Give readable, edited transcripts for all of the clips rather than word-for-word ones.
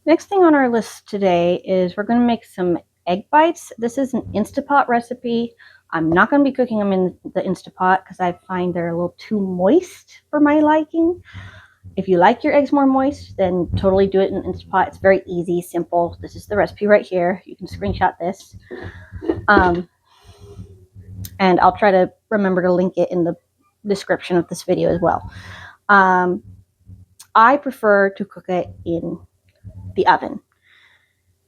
Next thing on our list today is we're going to make some egg bites. This is an Instapot recipe. I'm not going to be cooking them in the Instapot because I find they're a little too moist for my liking. If you like your eggs more moist, then totally do it in an Instapot. It's very easy, simple. This is the recipe right here. You can screenshot this. And I'll try to remember to link it in the description of this video as well. I prefer to cook it in the oven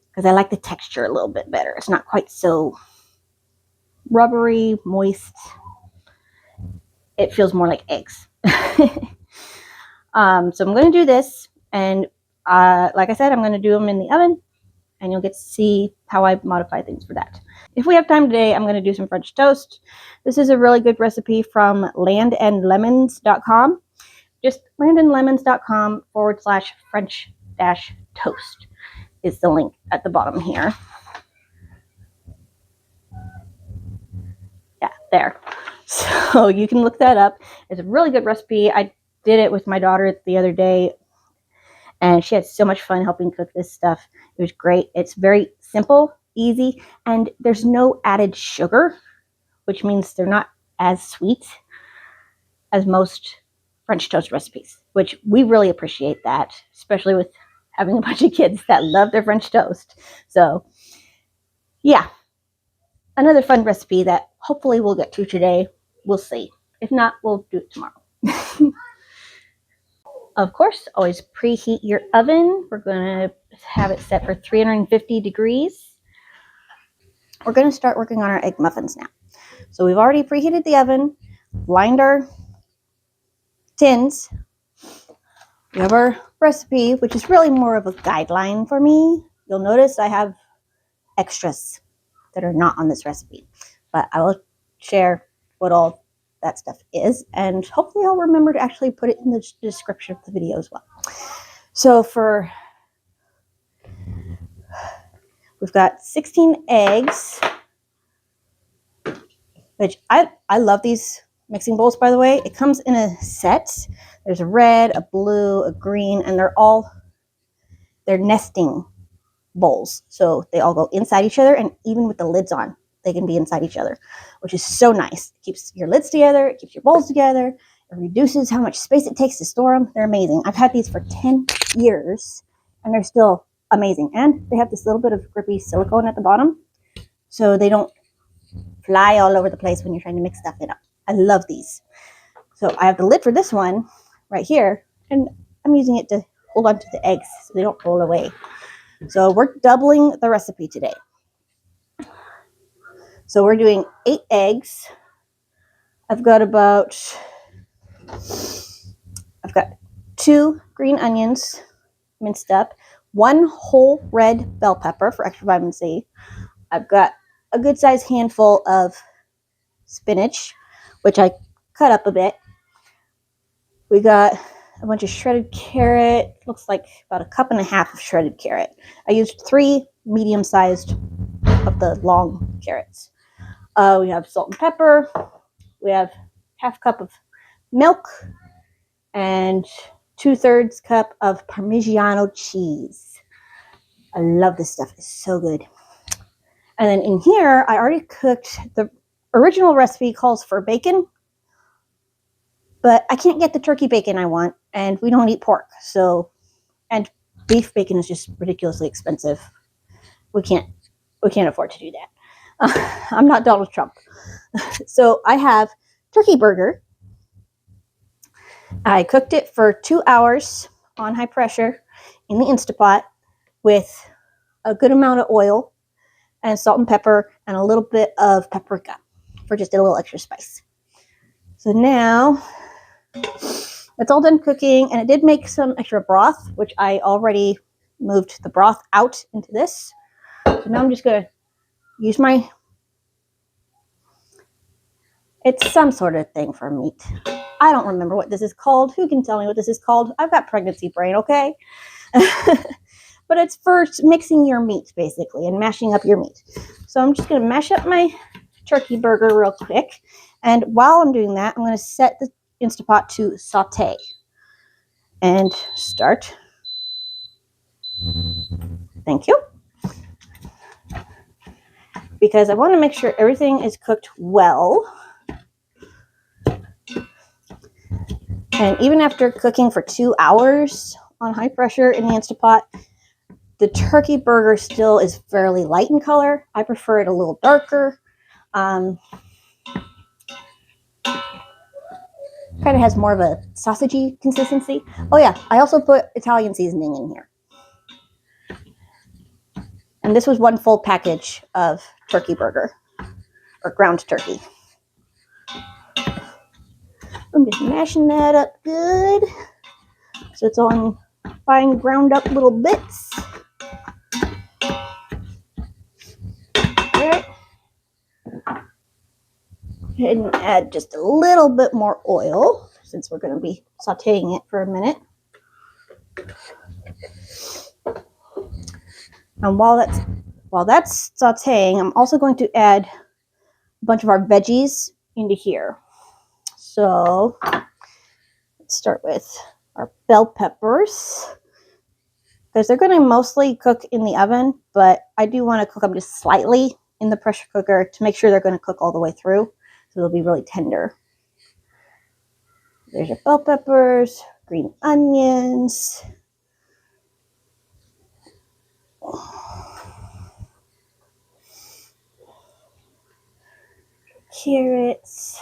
because I like the texture a little bit better. It's not quite so rubbery, moist. It feels more like eggs. So I'm going to do this, and like I said, I'm going to do them in the oven, and you'll get to see how I modify things for that. If we have time today, I'm going to do some French toast. This is a really good recipe from landandlemons.com. Just landandlemons.com/French-toast is the link at the bottom here. Yeah, there. So you can look that up. It's a really good recipe. I did it with my daughter the other day, and she had so much fun helping cook this stuff. It was great. It's very simple, easy, and there's no added sugar, which means they're not as sweet as most French toast recipes, which we really appreciate that, especially with having a bunch of kids that love their French toast. So yeah, another fun recipe that hopefully we'll get to today. We'll see. If not, we'll do it tomorrow. Of course, always preheat your oven. We're going to have it set for 350 degrees. We're going to start working on our egg muffins now. So we've already preheated the oven, lined our tins. We have our recipe, which is really more of a guideline for me. You'll notice I have extras that are not on this recipe, but I will share what all that stuff is, and hopefully I'll remember to actually put it in the description of the video as well. So we've got 16 eggs, which I love these mixing bowls, by the way. It comes in a set. There's a red, a blue, a green, and they're nesting bowls. So they all go inside each other, and even with the lids on, they can be inside each other, which is so nice. It keeps your lids together. It keeps your bowls together. It reduces how much space it takes to store them. They're amazing. I've had these for 10 years, and they're still amazing. And they have this little bit of grippy silicone at the bottom, so they don't fly all over the place when you're trying to mix stuff in up. I love these. So I have the lid for this one right here, and I'm using it to hold on to the eggs so they don't roll away. So we're doubling the recipe today. So we're doing 8 eggs. I've got 2 green onions minced up, 1 whole red bell pepper for extra vitamin C. I've got a good sized handful of spinach, which I cut up a bit. We got a bunch of shredded carrot. Looks like about 1.5 cups of shredded carrot. I used 3 medium-sized of the long carrots. We have salt and pepper. We have 1/2 cup of milk and 2/3 cup of parmigiano cheese. I love this stuff. It's so good. And then in here, I already cooked. The original recipe calls for bacon, but I can't get the turkey bacon I want, and we don't eat pork. And beef bacon is just ridiculously expensive. We can't afford to do that. I'm not Donald Trump. So I have turkey burger. I cooked it for 2 hours on high pressure in the Instapot with a good amount of oil and salt and pepper and a little bit of paprika for just a little extra spice. So now it's all done cooking, and it did make some extra broth, which I already moved the broth out into this. So now I'm just going to use it's some sort of thing for meat. I don't remember what this is called. Who can tell me what this is called? I've got pregnancy brain, okay? But it's for mixing your meat, basically, and mashing up your meat. So I'm just going to mash up my turkey burger real quick. And while I'm doing that, I'm going to set the Instapot to saute and start Thank you. Because I want to make sure everything is cooked well. And even after cooking for 2 hours on high pressure in the Instapot, the turkey burger still is fairly light in color. I prefer it a little darker. Kind of has more of a sausagey consistency. Oh yeah, I also put Italian seasoning in here. And this was 1 full package of turkey burger, or ground turkey. I'm just mashing that up good. So it's all in fine ground up little bits. Alright. Go ahead and add just a little bit more oil, since we're going to be sauteing it for a minute. And while that's sauteing, I'm also going to add a bunch of our veggies into here. So let's start with our bell peppers, because they're going to mostly cook in the oven, but I do want to cook them just slightly in the pressure cooker to make sure they're going to cook all the way through, so they'll be really tender. There's your bell peppers, green onions, carrots,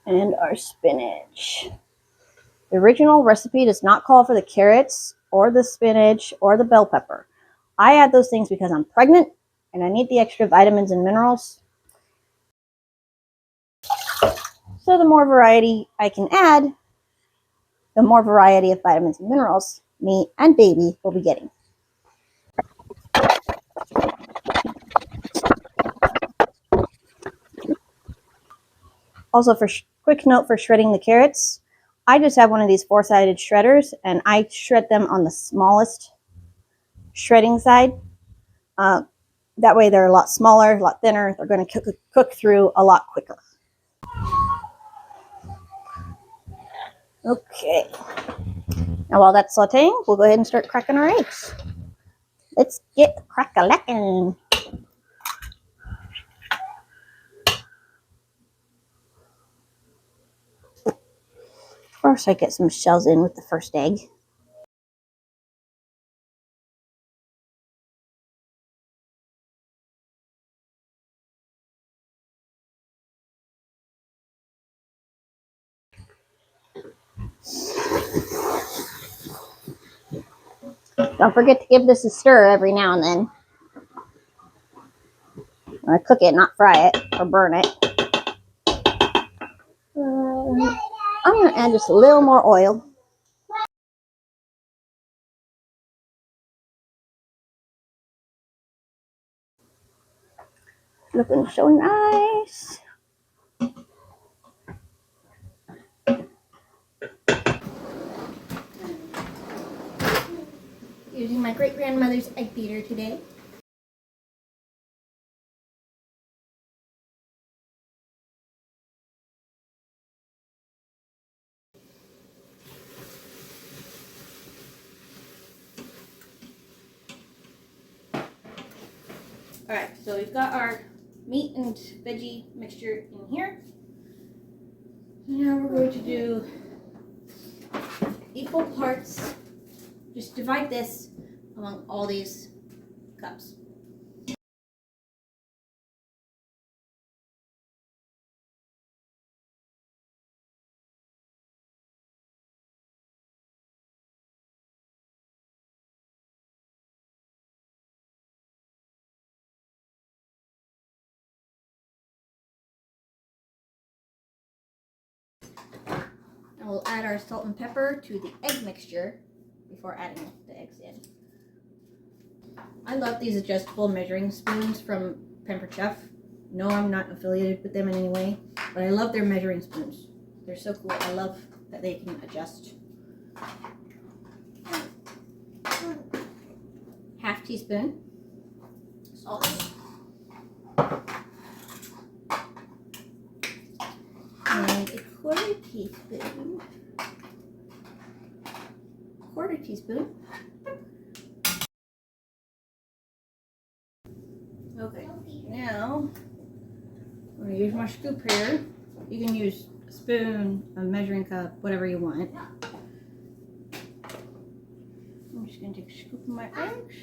and our spinach. The original recipe does not call for the carrots or the spinach or the bell pepper. I add those things because I'm pregnant and I need the extra vitamins and minerals. So the more variety I can add, the more variety of vitamins and minerals me and baby will be getting. Also, for quick note for shredding the carrots, I just have one of these 4-sided shredders and I shred them on the smallest shredding side. That way they're a lot smaller, a lot thinner. They're going to cook through a lot quicker. Okay. Now while that's sauteing, we'll go ahead and start cracking our eggs. Let's get crack-a-lackin'. First, I get some shells in with the first egg. Don't forget to give this a stir every now and then. I'm going to cook it, not fry it or burn it. I'm going to add just a little more oil. Looking so nice. Using my great-grandmother's egg beater today. Alright, so we've got our meat and veggie mixture in here. Now we're going to do equal parts. Just divide this among all these cups. And we'll add our salt and pepper to the egg mixture before adding the eggs in. I love these adjustable measuring spoons from Pampered Chef. No, I'm not affiliated with them in any way, but I love their measuring spoons. They're so cool. I love that they can adjust. 1/2 teaspoon salt. And a quarter teaspoon. Okay, now I'm going to use my scoop here. You can use a spoon, a measuring cup, whatever you want. I'm just going to take a scoop of my eggs.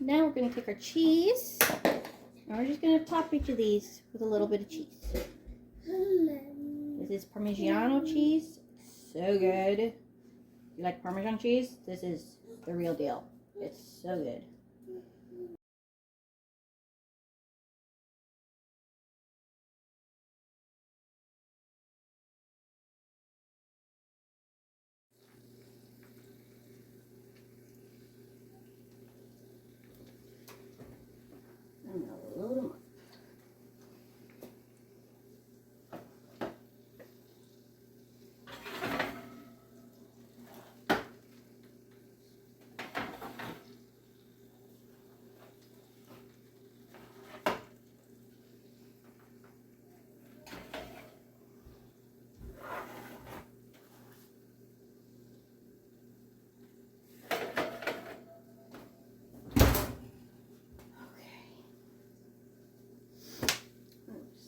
Now we're going to take our cheese, and we're just going to top each of these with a little bit of cheese. This is Parmigiano cheese. So good. If you like Parmesan cheese, this is the real deal. It's so good. And a load them up.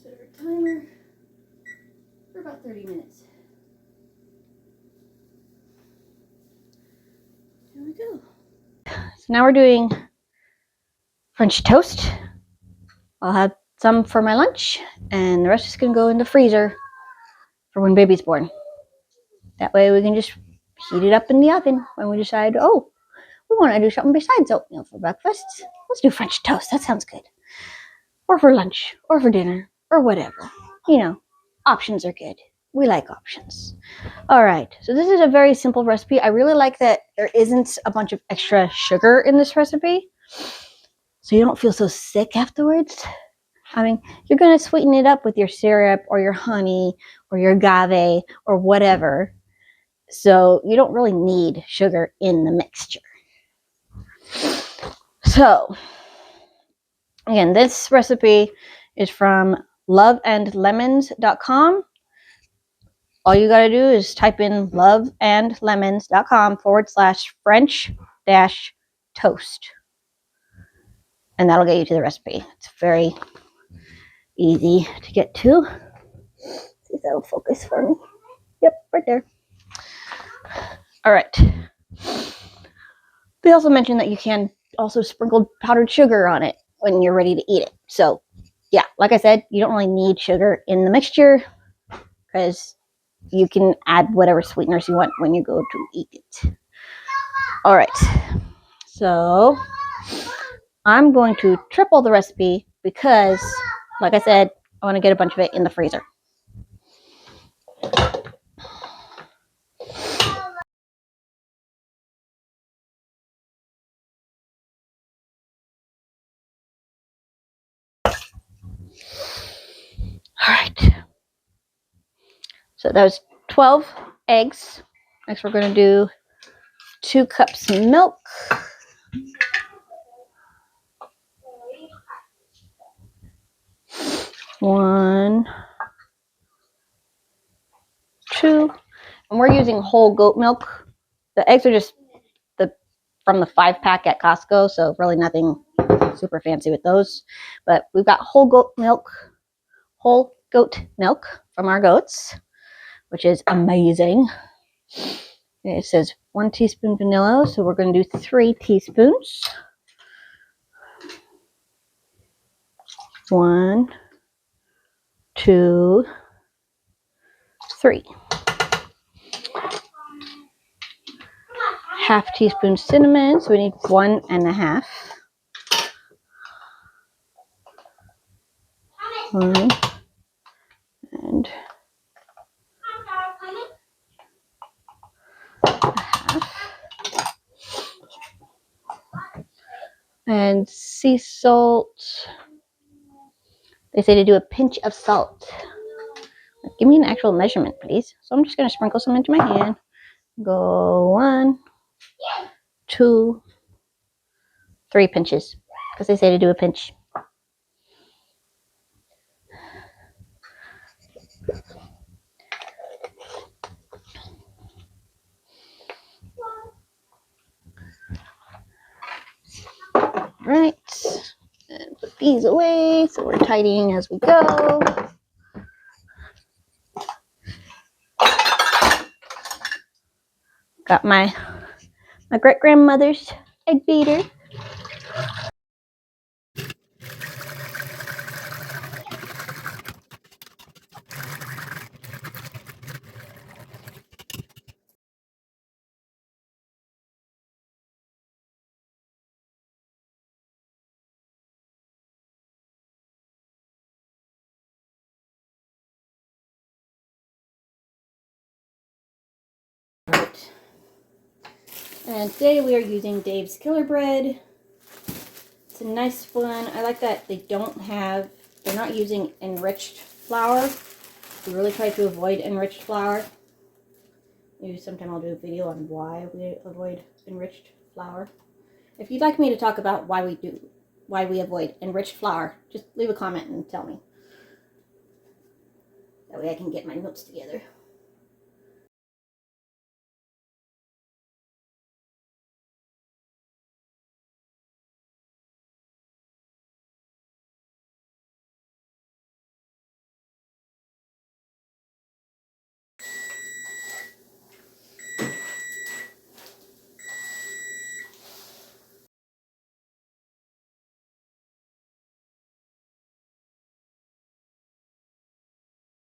Set our timer for about 30 minutes. There we go. So now we're doing French toast. I'll have some for my lunch, and the rest is going to go in the freezer for when baby's born. That way we can just heat it up in the oven when we decide, oh, we want to do something besides oatmeal for breakfast. Let's do French toast. That sounds good. Or for lunch, or for dinner, or whatever. You know, options are good. We like options. All right, so this is a very simple recipe. I really like that there isn't a bunch of extra sugar in this recipe, so you don't feel so sick afterwards. I mean, you're going to sweeten it up with your syrup or your honey or your agave or whatever, so you don't really need sugar in the mixture. So, again, this recipe is from loveandlemons.com. All you gotta do is type in loveandlemons.com/French-toast. And that'll get you to the recipe. It's very easy to get to. See if that'll focus for me. Yep, right there. All right. They also mentioned that you can also sprinkle powdered sugar on it when you're ready to eat it. So, yeah, like I said, you don't really need sugar in the mixture because you can add whatever sweeteners you want when you go to eat it. All right, so I'm going to triple the recipe because, like I said, I want to get a bunch of it in the freezer. All right, so that was 12 eggs. Next we're going to do 2 cups milk. One, two, and we're using whole goat milk. The eggs are just from the 5-pack at Costco, so really nothing super fancy with those. But we've got whole goat milk from our goats, which is amazing. It says 1 teaspoon vanilla, so we're going to do 3 teaspoons. 1, 2, 3. 1/2 teaspoon cinnamon, so we need 1.5. One and and sea salt. They say to do a pinch of salt. Give me an actual measurement, please. So I'm just going to sprinkle some into my hand. Go 1, 2, 3 pinches, because they say to do a pinch. Right. And put these away so we're tidying as we go. Got my great-grandmother's egg beater. Right. And today we are using Dave's Killer Bread. It's a nice one. I like that they're not using enriched flour. We really try to avoid enriched flour. Maybe sometime I'll do a video on why we avoid enriched flour. If you'd like me to talk about why we avoid enriched flour, just leave a comment and tell me. That way I can get my notes together.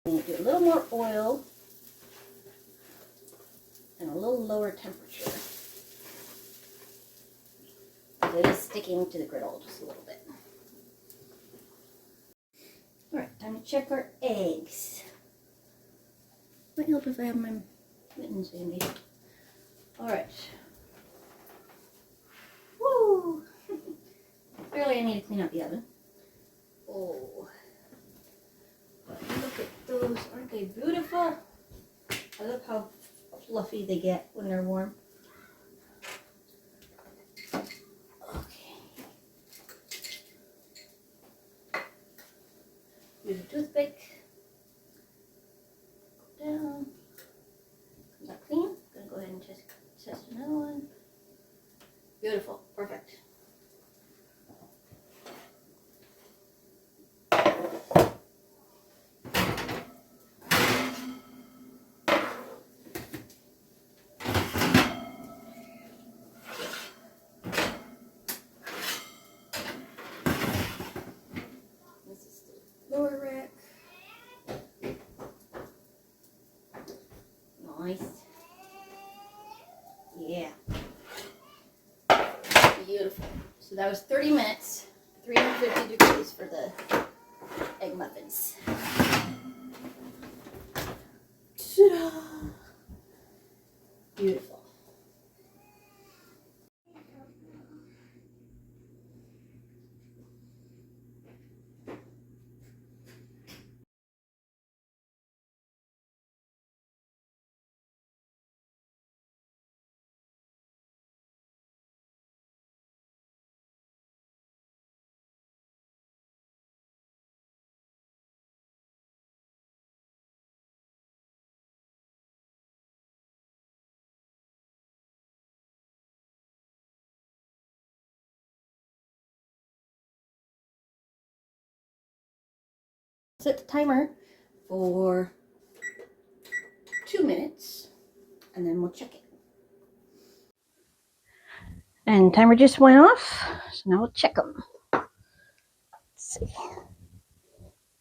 I'm going to do a little more oil and a little lower temperature. It is sticking to the griddle just a little bit. Alright, time to check our eggs. Might help if I have my mittens handy. Alright. Woo! Clearly I need to clean out the oven. Oh. But look at those. Aren't they beautiful? I love how fluffy they get when they're warm. Okay. Use a toothpick. Go down. Comes out clean. Gonna go ahead and test another one. Beautiful. Perfect. This is the lower rack. Nice. Yeah. Beautiful. So that was 30 minutes, 350 degrees for the egg muffins. Ta-da! Beautiful. Set the timer for 2 minutes and then we'll check it. And timer just went off, so now we'll check them. Let's see.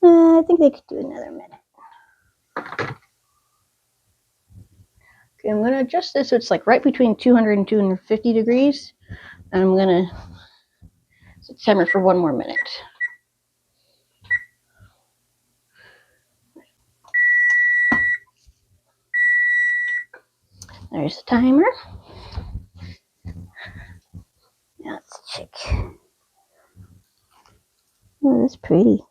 I think they could do another minute. I'm going to adjust this so it's like right between 200 and 250 degrees. And I'm going to set the timer for 1 more minute. There's the timer. Now let's check. Oh, that's pretty.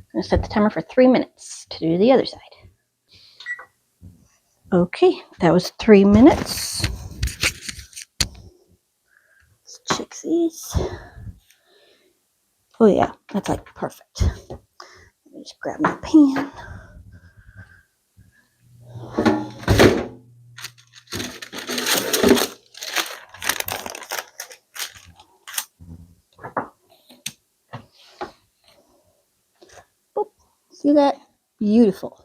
I'm going to set the timer for 3 minutes to do the other side. Okay, that was 3 minutes. Let's check these. Oh yeah, that's like perfect. Let me just grab my pan. Boop. See that? Beautiful.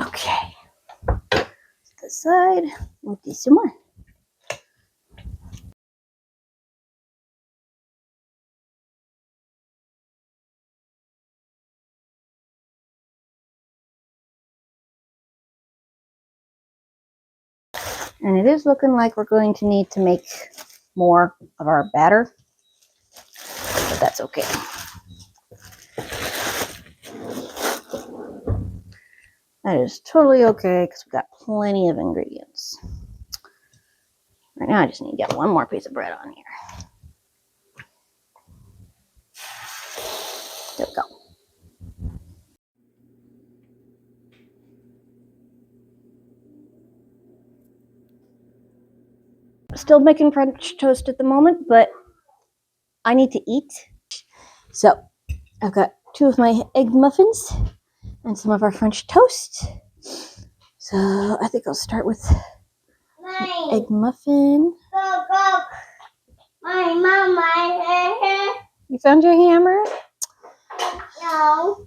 Okay. This side. We'll do some more. And it is looking like we're going to need to make more of our batter, but that's okay. That is totally okay because we've got plenty of ingredients. Right now I just need to get one more piece of bread on here. There we go. Still making French toast at the moment, but I need to eat. So I've got 2 of my egg muffins and some of our French toast. So I think I'll start with egg muffin. Go. My mama. You found your hammer? No.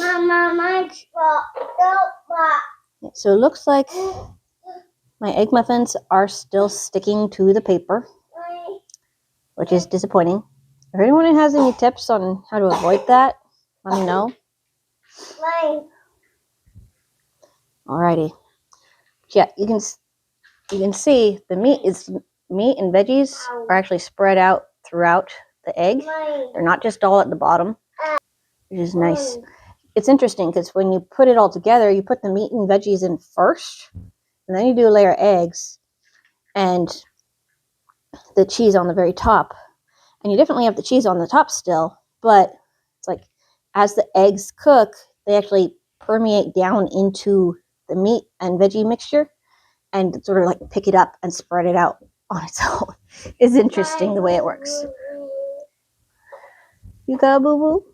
Mama. Yeah, so it looks like my egg muffins are still sticking to the paper, which is disappointing. If anyone has any tips on how to avoid that, let me know. Alrighty. Yeah, you can see the meat and veggies are actually spread out throughout the egg. They're not just all at the bottom, which is nice. It's interesting because when you put it all together, you put the meat and veggies in first, and then you do a layer of eggs and the cheese on the very top. And you definitely have the cheese on the top still, but it's like as the eggs cook, they actually permeate down into the meat and veggie mixture and sort of like pick it up and spread it out on its own. It's interesting the way it works. You got a boo-boo?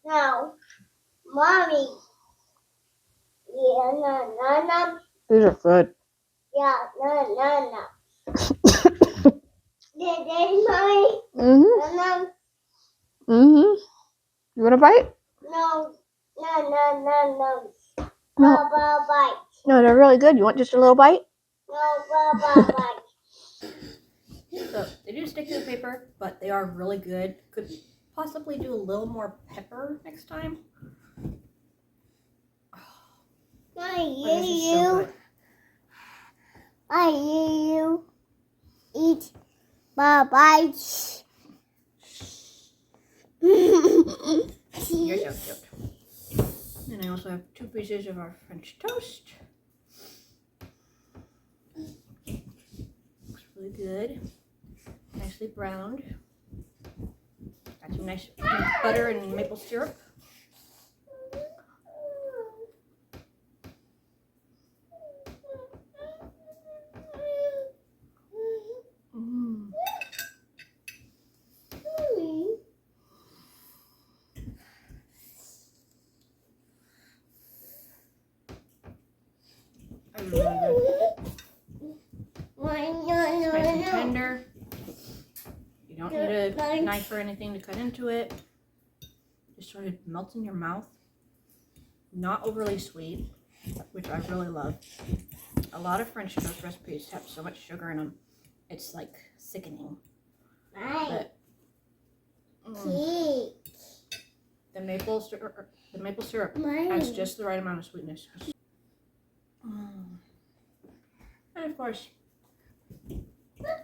No. Mommy. Yeah, no. These are good. Yeah, no. Mommy? Mm-hmm. No. You want a bite? No. No. Bye. No, they're really good. You want just a little bite? No, bye. So they do stick to the paper, but they are really good. Could possibly do a little more pepper next time. You eat bye. You're so cute. And I also have 2 pieces of our French toast. Looks really good. Nicely browned. Got some nice butter and maple syrup. Really good. It's nice and tender. You don't need a knife or anything to cut into it. Just sort of melts in your mouth. Not overly sweet, which I really love. A lot of French toast recipes have so much sugar in them. It's like sickening. But the maple syrup adds just the right amount of sweetness. And of course,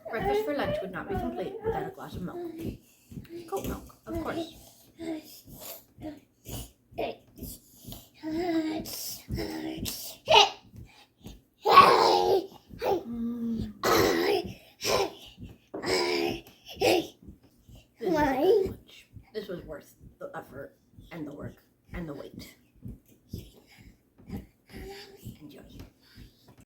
breakfast for lunch would not be complete without a glass of milk. Goat milk, of course. This was worth the effort and the work and the wait.